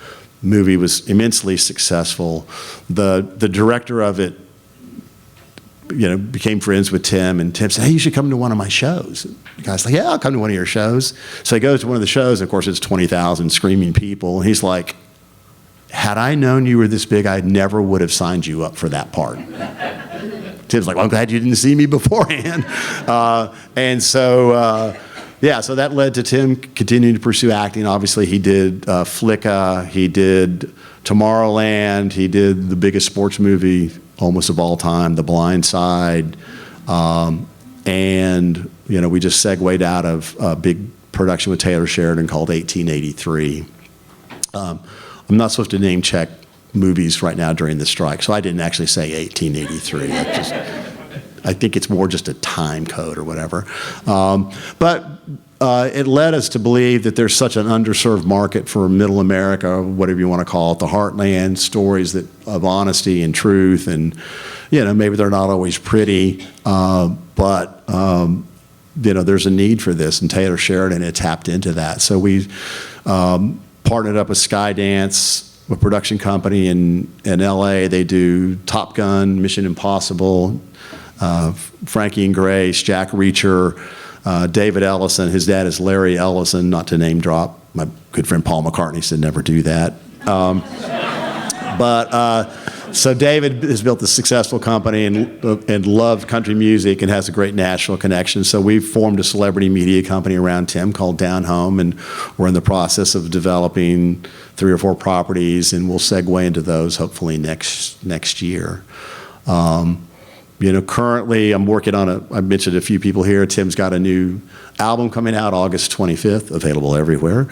The movie was immensely successful. The director of it became friends with Tim, and Tim said, hey, you should come to one of my shows. The guy's like, yeah, I'll come to one of your shows. So he goes to one of the shows, and of course it's 20,000 screaming people, and he's like, had I known you were this big, I never would have signed you up for that part. Tim's like, well, I'm glad you didn't see me beforehand. And so, so that led to Tim continuing to pursue acting. Obviously, he did Flicka, he did Tomorrowland, he did the biggest sports movie almost of all time, The Blind Side. And, we just segued out of a big production with Taylor Sheridan called 1883. I'm not supposed to name check movies right now during the strike, so I didn't actually say 1883. I think it's more just a time code or whatever. But it led us to believe that there's such an underserved market for middle America, whatever you want to call it, the heartland stories of honesty and truth, and maybe they're not always pretty, but there's a need for this, and Taylor Sheridan had tapped into that. So we partnered up with Skydance, a production company in LA. They do Top Gun, Mission Impossible, Frankie and Grace, Jack Reacher, David Ellison. His dad is Larry Ellison, not to name drop. My good friend Paul McCartney said never do that. So David has built a successful company and loves country music and has a great Nashville connection. So we've formed a celebrity media company around Tim called Down Home, and we're in the process of developing 3 or 4 properties, and we'll segue into those hopefully next year. Currently I'm working on I mentioned a few people here. Tim's got a new album coming out August 25th, available everywhere.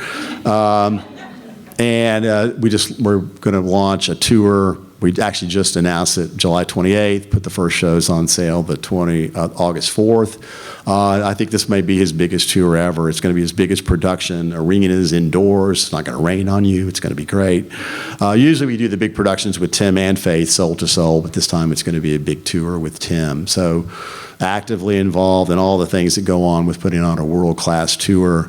We're going to launch a tour. We actually just announced it July 28th, put the first shows on sale August 4th. I think this may be his biggest tour ever. It's going to be his biggest production. Arenas indoors. It's not going to rain on you. It's going to be great. Usually we do the big productions with Tim and Faith, Soul to Soul, but this time it's going to be a big tour with Tim. So actively involved in all the things that go on with putting on a world-class tour.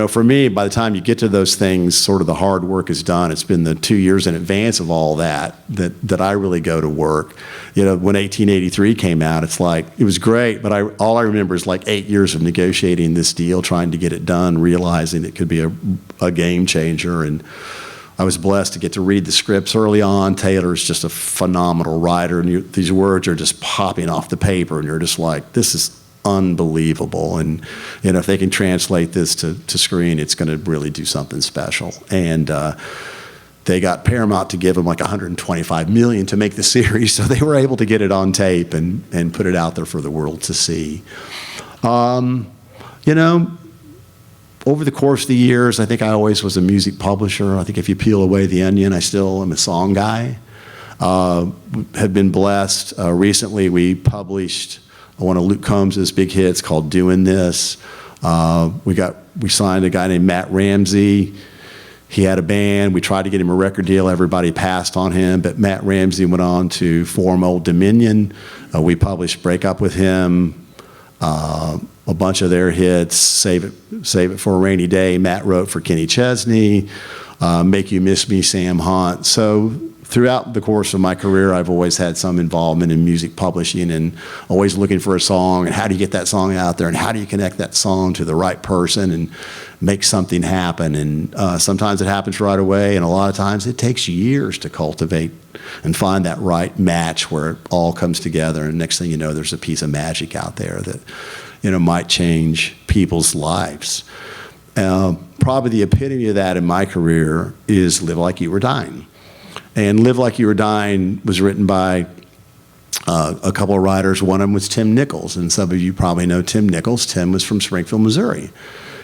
For me, by the time you get to those things, sort of the hard work is done. It's been the 2 years in advance of all that I really go to work. When 1883 came out, it's like, it was great, but all I remember is like 8 years of negotiating this deal, trying to get it done, realizing it could be a game changer. And I was blessed to get to read the scripts early on. Taylor's just a phenomenal writer, and these words are just popping off the paper, and you're just like, this is unbelievable. And if they can translate this to screen, it's going to really do something special. And they got Paramount to give them like $125 million to make the series, so they were able to get it on tape and put it out there for the world to see. Over the course of the years, I think I always was a music publisher. I think if you peel away the onion, I still am a song guy. Have been blessed. Recently, we published one of Luke Combs' big hits called Doing This. We signed a guy named Matt Ramsey. He had a band. We tried to get him a record deal. Everybody passed on him, but Matt Ramsey went on to form Old Dominion. We published Break Up With Him, a bunch of their hits, Save It for a Rainy Day. Matt wrote for Kenny Chesney, Make You Miss Me, Sam Hunt. So throughout the course of my career, I've always had some involvement in music publishing and always looking for a song and how do you get that song out there and how do you connect that song to the right person and make something happen. And sometimes it happens right away, and a lot of times it takes years to cultivate and find that right match where it all comes together, and next thing you know, there's a piece of magic out there that might change people's lives. Probably the epitome of that in my career is Live Like You Were Dying. And Live Like You Were Dying was written by a couple of writers. One of them was Tim Nichols, and some of you probably know Tim Nichols. Tim was from Springfield, Missouri.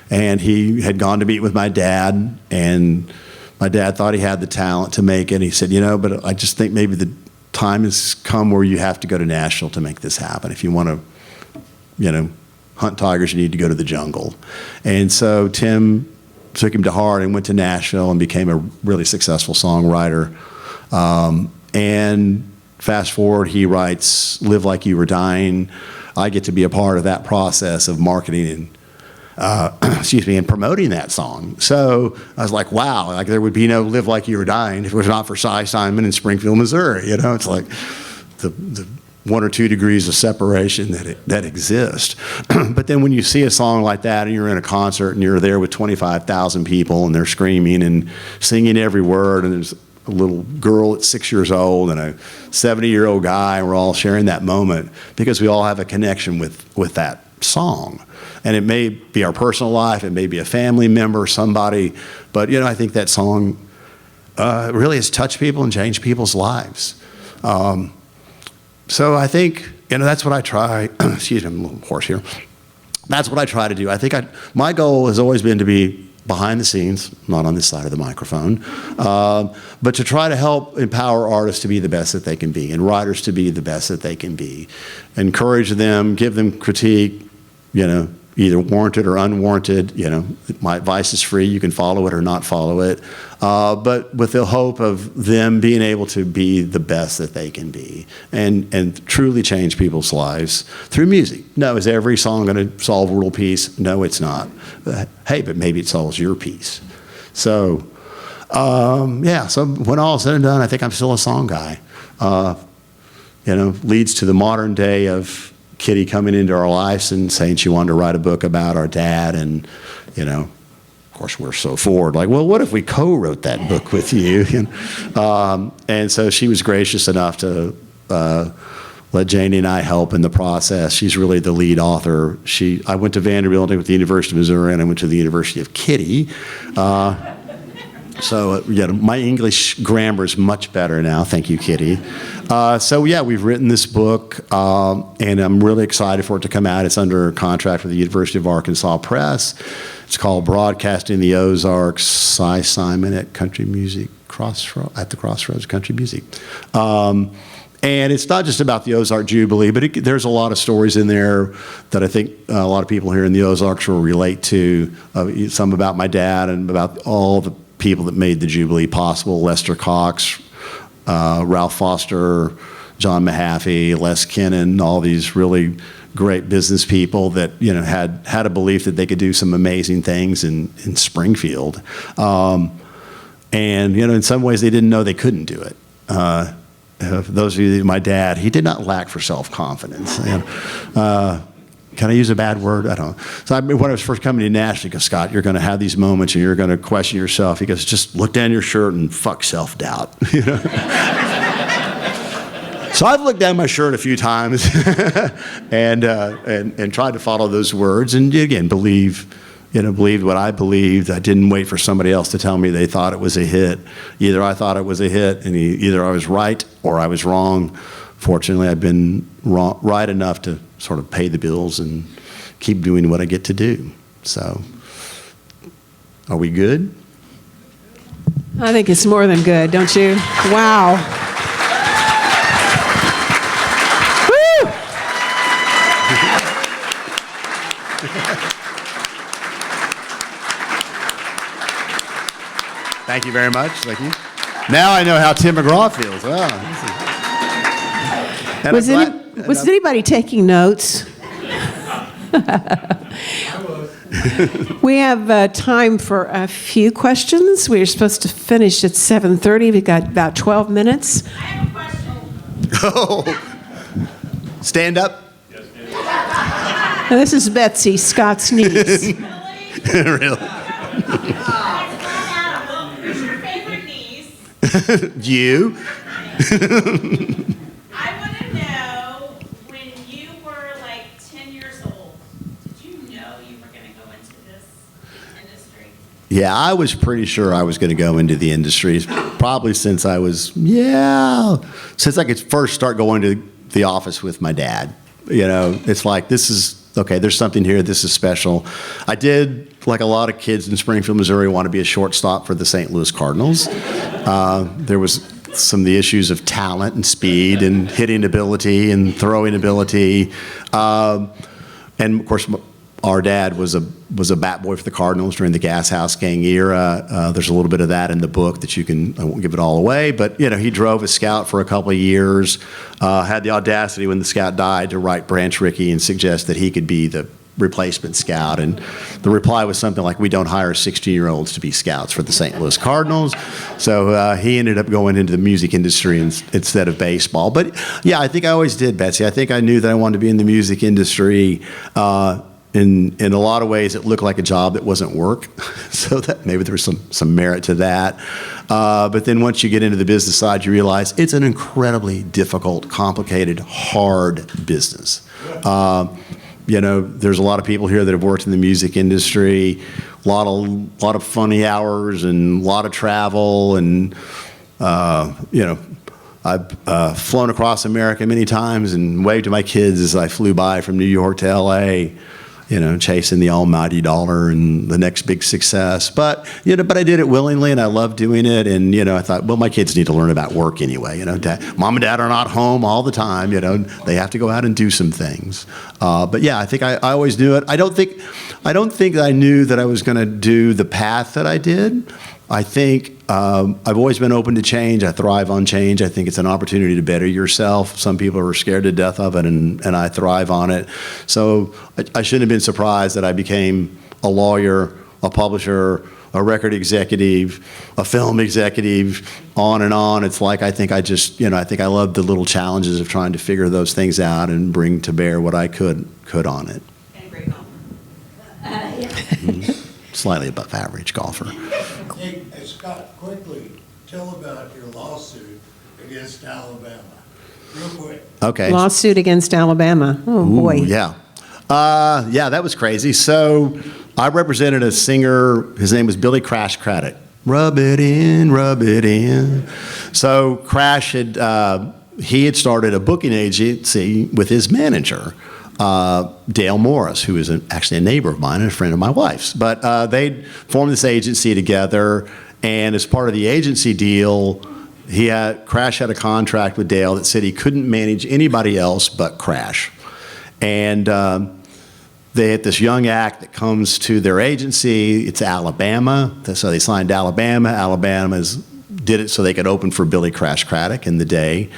And he had gone to meet with my dad, and my dad thought he had the talent to make it. He said, but I just think maybe the time has come where you have to go to Nashville to make this happen. If you want to, hunt tigers, you need to go to the jungle. And so Tim took him to heart and went to Nashville and became a really successful songwriter. And fast forward, he writes Live Like You Were Dying. I get to be a part of that process of marketing and and promoting that song. So I was like, wow, like there would be no Live Like You Were Dying if it was not for Cy Simon in Springfield, Missouri. It's like the 1 or 2 degrees of separation that exist. But then when you see a song like that and you're in a concert and you're there with 25,000 people and they're screaming and singing every word, and there's a little girl at 6 years old and a 70-year-old guy, and we're all sharing that moment because we all have a connection with that song. And it may be our personal life, it may be a family member, somebody, but I think that song really has touched people and changed people's lives. So I think, that's what I try. Excuse me, I'm a little hoarse here. That's what I try to do. I think my goal has always been to be behind the scenes, not on this side of the microphone, but to try to help empower artists to be the best that they can be and writers to be the best that they can be. Encourage them, give them critique, either warranted or unwarranted. My advice is free. You can follow it or not follow it. But with the hope of them being able to be the best that they can be and truly change people's lives through music. No, is every song going to solve world peace? No, it's not. But maybe it solves your peace. So, so when all is said and done, I think I'm still a song guy. Leads to the modern day of Kitty coming into our lives and saying she wanted to write a book about our dad, and of course we're so forward, like, well, what if we co-wrote that book with you? And so she was gracious enough to let Janie and I help in the process. She's really the lead author. I went to Vanderbilt, I went to the University of Missouri, and I went to the University of Kitty. So my English grammar is much better now. Thank you, Kitty. We've written this book, and I'm really excited for it to come out. It's under contract with the University of Arkansas Press. It's called Broadcasting the Ozarks, Siman at the Crossroads Country Music. And it's not just about the Ozark Jubilee, but there's a lot of stories in there that I think a lot of people here in the Ozarks will relate to. Some about my dad and about all the people that made the Jubilee possible: Lester Cox, Ralph Foster, John Mahaffey, Les Kennan, all these really great business people that had a belief that they could do some amazing things in Springfield, and in some ways they didn't know they couldn't do it. Those of you, my dad, he did not lack for self-confidence. Can I use a bad word? I don't know. So when I was first coming to Nashville, he goes, Scott, you're going to have these moments and you're going to question yourself. He goes, just look down your shirt and fuck self-doubt. So I've looked down my shirt a few times and tried to follow those words and again believed what I believed. I didn't wait for somebody else to tell me they thought it was a hit. Either I thought it was a hit and either I was right or I was wrong. Fortunately, I've been right enough to sort of pay the bills and keep doing what I get to do. So, are we good? I think it's more than good, don't you? Wow. Woo! Thank you very much. Thank you. Now I know how Tim McGraw feels. Wow. Was anybody taking notes? We have time for a few questions. We are supposed to finish at 7:30. We've got about 12 minutes. I have a question. Oh, stand up. Now, this is Betsy, Scott's niece. Really? Who's your favorite niece? You. I want to know, when you were like 10 years old, did you know you were going to go into this industry? Yeah, I was pretty sure I was going to go into the industry, probably since I could first start going to the office with my dad. It's like, this is, okay, there's something here, this is special. I did, like a lot of kids in Springfield, Missouri, want to be a shortstop for the St. Louis Cardinals. There was some of the issues of talent and speed and hitting ability and throwing ability. And of course, our dad was a bat boy for the Cardinals during the Gas House Gang era. There's a little bit of that in the book that I won't give it all away, but he drove a scout for a couple of years, had the audacity when the scout died to write Branch Rickey and suggest that he could be the replacement scout. And the reply was something like, we don't hire 16-year-olds to be scouts for the St. Louis Cardinals. So he ended up going into the music industry instead of baseball. But yeah, I think I always did, Betsy. I think I knew that I wanted to be in the music industry. In a lot of ways, it looked like a job that wasn't work, so that maybe there was some merit to that. But then once you get into the business side, you realize it's an incredibly difficult, complicated, hard business. There's a lot of people here that have worked in the music industry, a lot of funny hours and a lot of travel, and I've flown across America many times and waved to my kids as I flew by from New York to LA. Chasing the almighty dollar and the next big success. But I did it willingly, and I loved doing it. And, I thought, well, my kids need to learn about work anyway. Mom and Dad are not home all the time. They have to go out and do some things. But yeah, I think I always knew it. I don't think that I knew that I was going to do the path that I did. I think I've always been open to change. I thrive on change. I think it's an opportunity to better yourself. Some people are scared to death of it, and I thrive on it. So I shouldn't have been surprised that I became a lawyer, a publisher, a record executive, a film executive, on and on. It's like I think I love the little challenges of trying to figure those things out and bring to bear what I could on it. And a great golfer. Slightly above average golfer. Hey, Scott, quickly, tell about your lawsuit against Alabama, real quick. Okay. Lawsuit against Alabama. Oh, boy. Yeah. That was crazy. So I represented a singer. His name was Billy Crash Craddock. Rub it in, rub it in. So Crash had started a booking agency with his manager, Dale Morris, who is actually a neighbor of mine and a friend of my wife's. But they formed this agency together, and as part of the agency deal, Crash had a contract with Dale that said he couldn't manage anybody else but Crash. And they had this young act that comes to their agency. It's Alabama, so they signed Alabama. Alabama did it so they could open for Billy Crash Craddock in the day.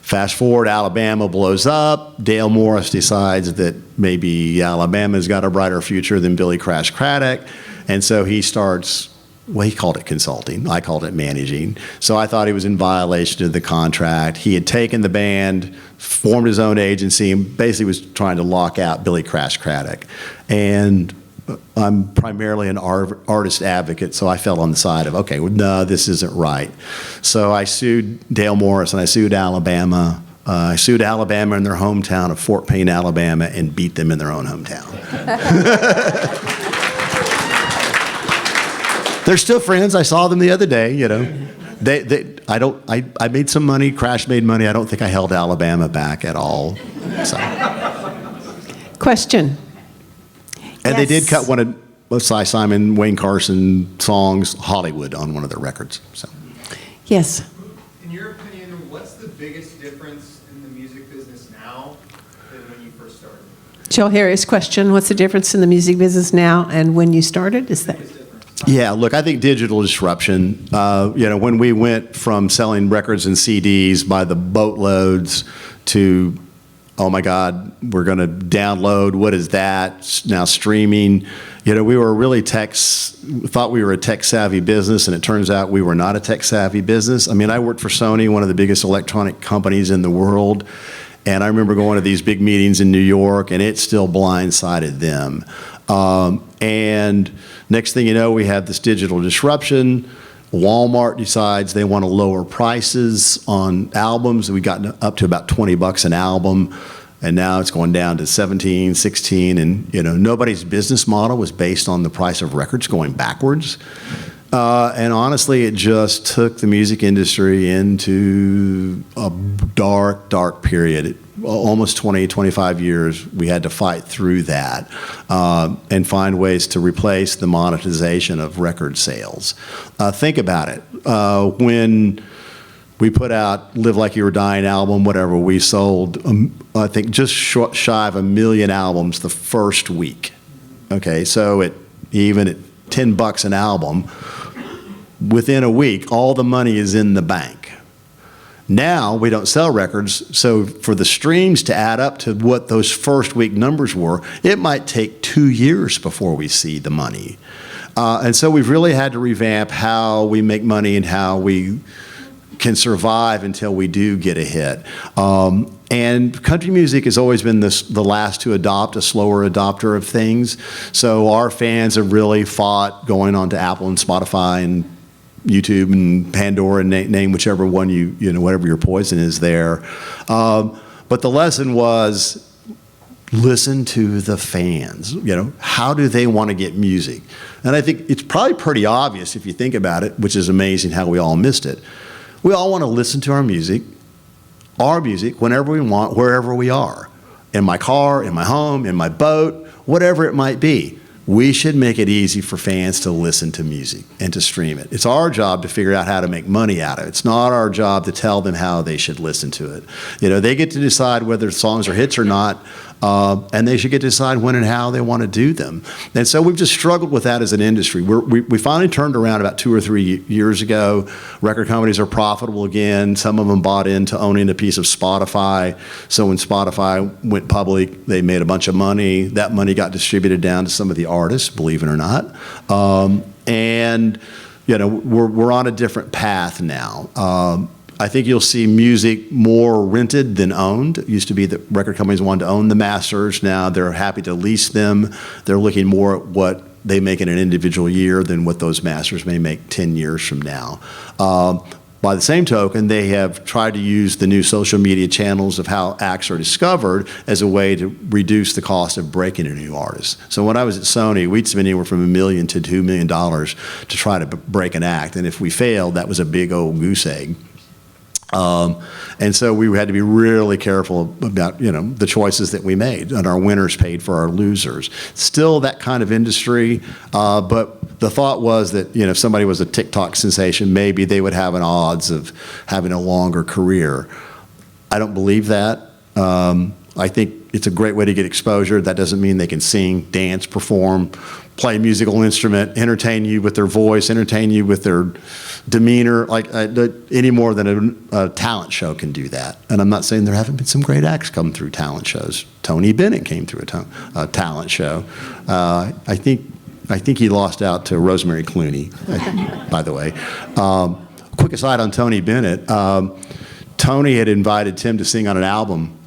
Fast forward, Alabama blows up. Dale Morris decides that maybe Alabama's got a brighter future than Billy Crash Craddock. And so he starts, he called it consulting. I called it managing. So I thought he was in violation of the contract. He had taken the band, formed his own agency, and basically was trying to lock out Billy Crash Craddock. And I'm primarily an artist advocate, so I fell on the side of, okay, well, no, this isn't right. So I sued Dale Morris, and I sued Alabama. I sued Alabama in their hometown of Fort Payne, Alabama, and beat them in their own hometown. They're still friends. I saw them the other day, I made some money, Crash made money. I don't think I held Alabama back at all. So. Question. And they did cut one of Foster Siman, Wayne Carson songs, Hollywood, on one of their records. So. Yes. In your opinion, what's the biggest difference in the music business now than when you first started? Joel Harris question. What's the difference in the music business now and when you started? Is that? Yeah, look, I think digital disruption. When we went from selling records and CDs by the boatloads to, oh my God, we're going to download. What is that? Now streaming. We were really thought we were a tech-savvy business, and it turns out we were not a tech-savvy business. I mean, I worked for Sony, one of the biggest electronic companies in the world, and I remember going to these big meetings in New York, and it still blindsided them. And next thing you know, we have this digital disruption. Walmart decides they want to lower prices on albums. We got up to about $20 an album, and now it's going down to 17, 16, and nobody's business model was based on the price of records going backwards. And honestly, it just took the music industry into a dark, dark period. Almost 20, 25 years, we had to fight through that and find ways to replace the monetization of record sales. Think about it. When we put out Live Like You Were Dying album, whatever, we sold, I think, just shy of 1 million albums the first week. Okay, so even at $10 an album, within a week, all the money is in the bank. Now we don't sell records, so for the streams to add up to what those first week numbers were, it might take 2 years before we see the money. And so we've really had to revamp how we make money and how we can survive until we do get a hit. And country music has always been the last to adopt, a slower adopter of things. So our fans have really fought going on to Apple and Spotify and YouTube and Pandora and name whichever one you know, whatever your poison is there. But the lesson was, listen to the fans. You know, how do they want to get music? And I think it's probably pretty obvious if you think about it, which is amazing how we all missed it. We all want to listen to our music, whenever we want, wherever we are. In my car, in my home, in my boat, whatever it might be. We should make it easy for fans to listen to music and to stream it. It's our job to figure out how to make money out of it. It's not our job to tell them how they should listen to it. You know, they get to decide whether songs are hits or not, and they should get to decide when and how they want to do them. And so we've just struggled with that as an industry. We finally turned around about 2 or 3 years ago. Record companies are profitable again. Some of them bought into owning a piece of Spotify. So when Spotify went public, they made a bunch of money. That money got distributed down to some of the artists, believe it or not. And you know, we're on a different path now. I think you'll see music more rented than owned. It used to be that record companies wanted to own the masters. Now they're happy to lease them. They're looking more at what they make in an individual year than what those masters may make 10 years from now. By the same token, they have tried to use the new social media channels of how acts are discovered as a way to reduce the cost of breaking a new artist. So when I was at Sony, we'd spend anywhere from $1 million to $2 million to try to break an act. And if we failed, that was a big old goose egg. And so we had to be really careful about, you know, the choices that we made, and our winners paid for our losers. Still that kind of industry, but the thought was that, you know, if somebody was a TikTok sensation, maybe they would have an odds of having a longer career. I don't believe that. I think it's a great way to get exposure. That doesn't mean they can sing, dance, perform, play a musical instrument, entertain you with their voice, entertain you with their demeanor, any more than a talent show can do that. And I'm not saying there haven't been some great acts come through talent shows. Tony Bennett came through a talent show. I think he lost out to Rosemary Clooney, by the way. Quick aside on Tony Bennett. Tony had invited Tim to sing on an album,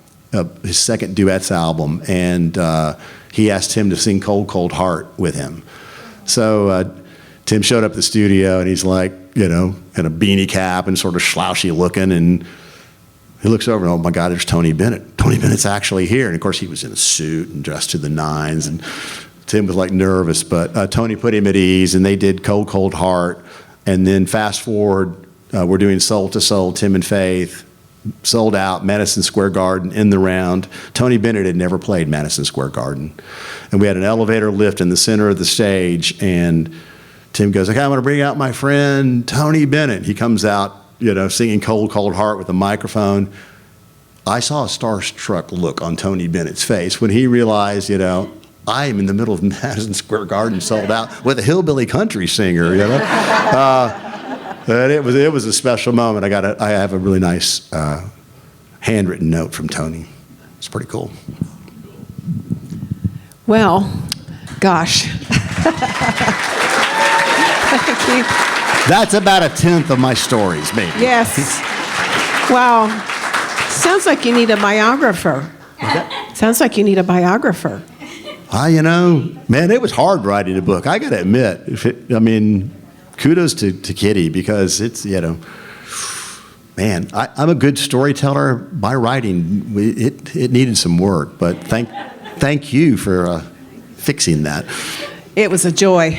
his second duets album, and he asked Tim to sing Cold, Cold Heart with him. So Tim showed up at the studio, and he's like, you know, in a beanie cap and sort of slouchy looking, and he looks over and, oh my God, there's Tony Bennett. Tony Bennett's actually here. And of course he was in a suit and dressed to the nines, and Tim was like nervous, but Tony put him at ease, and they did Cold, Cold Heart. And then fast forward, we're doing Soul to Soul, Tim and Faith, sold out, Madison Square Garden, in the round. Tony Bennett had never played Madison Square Garden. And we had an elevator lift in the center of the stage, and Tim goes, okay, I'm gonna bring out my friend Tony Bennett. He comes out, you know, singing Cold, Cold Heart with a microphone. I saw a starstruck look on Tony Bennett's face when he realized, you know, I am in the middle of Madison Square Garden, sold out, with a hillbilly country singer, you know? But it was a special moment. I have a really nice handwritten note from Tony. It's pretty cool. Well, gosh. Thank you. That's about 1/10 of my stories, maybe. Yes. Wow. Sounds like you need a biographer. Sounds like you need a biographer. You know, man, it was hard writing a book. I got to admit. Kudos to Kitty, because it's, you know, man, I'm a good storyteller by writing. It needed some work, but thank you for fixing that. It was a joy.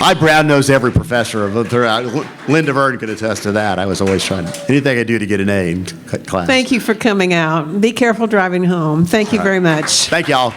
I brown-nosed every professor throughout. Linda Verne could attest to that. I was always trying anything I do to get an A in class. Thank you for coming out. Be careful driving home. Thank you very much. Thank y'all.